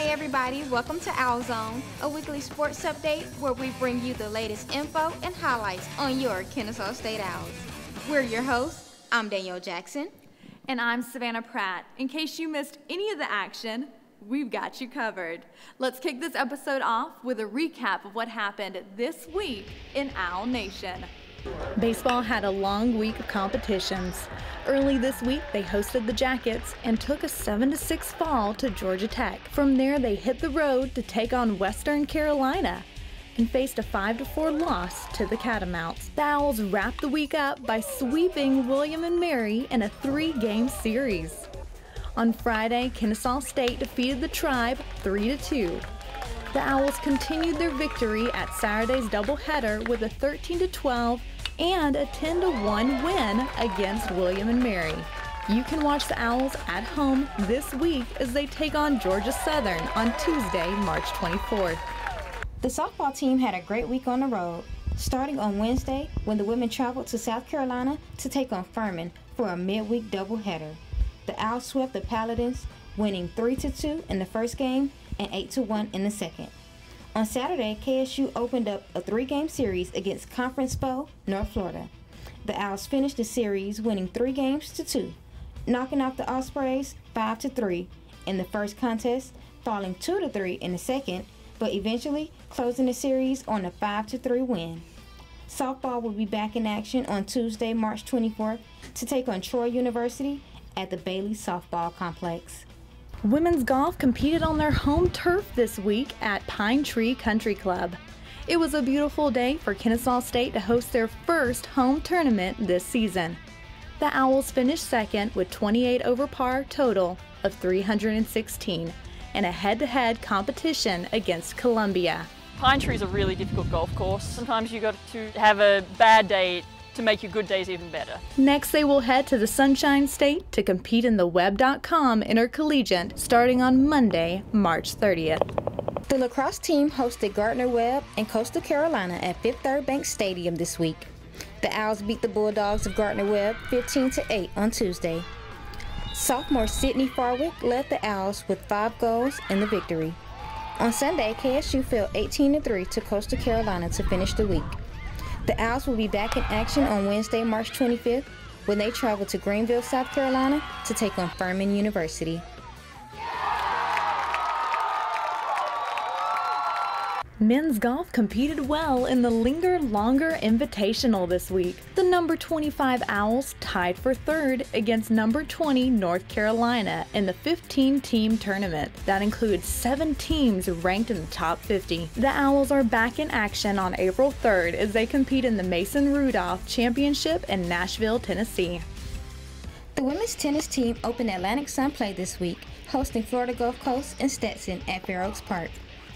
Hey everybody, welcome to Owl Zone, a weekly sports update where we bring you the latest info and highlights on your Kennesaw State Owls. We're your hosts. I'm Danielle Jackson. And I'm Savannah Pratt. In case you missed any of the action, we've got you covered. Let's kick this episode off with a recap of what happened this week in Owl Nation. Baseball had a long week of competitions. Early this week, they hosted the Jackets and took a 7-6 fall to Georgia Tech. From there, they hit the road to take on Western Carolina and faced a 5-4 loss to the Catamounts. The Owls wrapped the week up by sweeping William & Mary in a 3-game series. On Friday, Kennesaw State defeated the Tribe 3-2. The Owls continued their victory at Saturday's doubleheader with a 13-12 and a 10-1 win against William & Mary. You can watch the Owls at home this week as they take on Georgia Southern on Tuesday, March 24th. The softball team had a great week on the road, starting on Wednesday when the women traveled to South Carolina to take on Furman for a midweek doubleheader. The Owls swept the Paladins, winning 3-2 in the first game and 8-1 in the second. On Saturday, KSU opened up a 3-game series against conference foe North Florida. The Owls finished the series winning 3-2, knocking off the Ospreys 5-3 in the first contest, falling 2-3 in the second, but eventually closing the series on a 5-3 win. Softball will be back in action on Tuesday, March 24th to take on Troy University at the Bailey Softball Complex. Women's golf competed on their home turf this week at Pine Tree Country Club. It was a beautiful day for Kennesaw State to host their first home tournament this season. The Owls finished second with 28 over par total of 316 in a head-to-head competition against Columbia. Pine Tree is a really difficult golf course. Sometimes you got to have a bad day to make your good days even better. Next, they will head to the Sunshine State to compete in the Webb.com Intercollegiate starting on Monday, March 30th. The lacrosse team hosted Gardner-Webb and Coastal Carolina at Fifth Third Bank Stadium this week. The Owls beat the Bulldogs of Gardner-Webb 15-8 on Tuesday. Sophomore Sydney Farwick led the Owls with 5 goals in the victory. On Sunday, KSU fell 18-3 to Coastal Carolina to finish the week. The Owls will be back in action on Wednesday, March 25th, when they travel to Greenville, South Carolina to take on Furman University. Men's golf competed well in the Linger Longer Invitational this week. The number 25 Owls tied for third against number 20 North Carolina in the 15-team tournament. That includes 7 teams ranked in the top 50. The Owls are back in action on April 3rd as they compete in the Mason Rudolph Championship in Nashville, Tennessee. The women's tennis team opened Atlantic Sun Play this week, hosting Florida Gulf Coast and Stetson at Fair Oaks Park.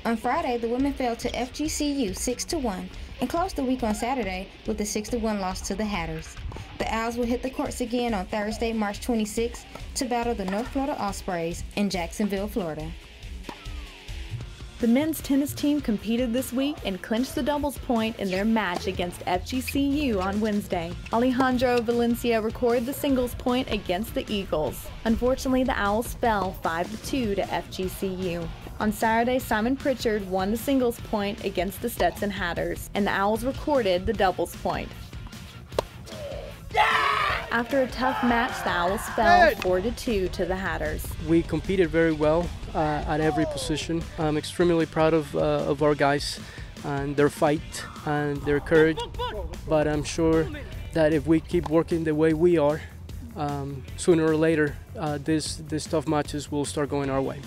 On Friday, the women fell to FGCU 6-1 and closed the week on Saturday with a 6-1 loss to the Hatters. The Owls will hit the courts again on Thursday, March 26th to battle the North Florida Ospreys in Jacksonville, Florida. The men's tennis team competed this week and clinched the doubles point in their match against FGCU on Wednesday. Alejandro Valencia recorded the singles point against the Eagles. Unfortunately, the Owls fell 5-2 to FGCU. On Saturday, Simon Pritchard won the singles point against the Stetson Hatters, and the Owls recorded the doubles point. After a tough match, the Owls fell 4-2 to the Hatters. We competed very well at every position. I'm extremely proud of our guys and their fight and their courage, but I'm sure that if we keep working the way we are, sooner or later, these tough matches will start going our way.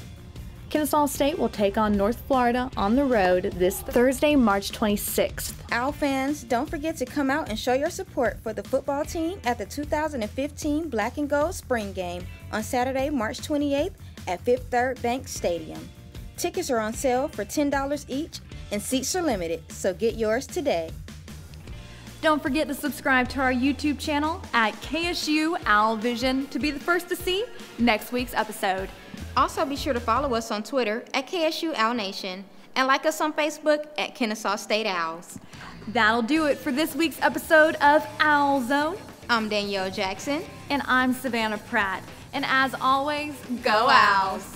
Kennesaw State will take on North Florida on the road this Thursday, March 26th. Owl fans, don't forget to come out and show your support for the football team at the 2015 Black and Gold Spring Game on Saturday, March 28th at Fifth Third Bank Stadium. Tickets are on sale for $10 each and seats are limited, so get yours today. Don't forget to subscribe to our YouTube channel at KSU Owl Vision to be the first to see next week's episode. Also, be sure to follow us on Twitter at KSU Owl Nation and like us on Facebook at Kennesaw State Owls. That'll do it for this week's episode of Owl Zone. I'm Danielle Jackson. And I'm Savannah Pratt. And as always, go Owls!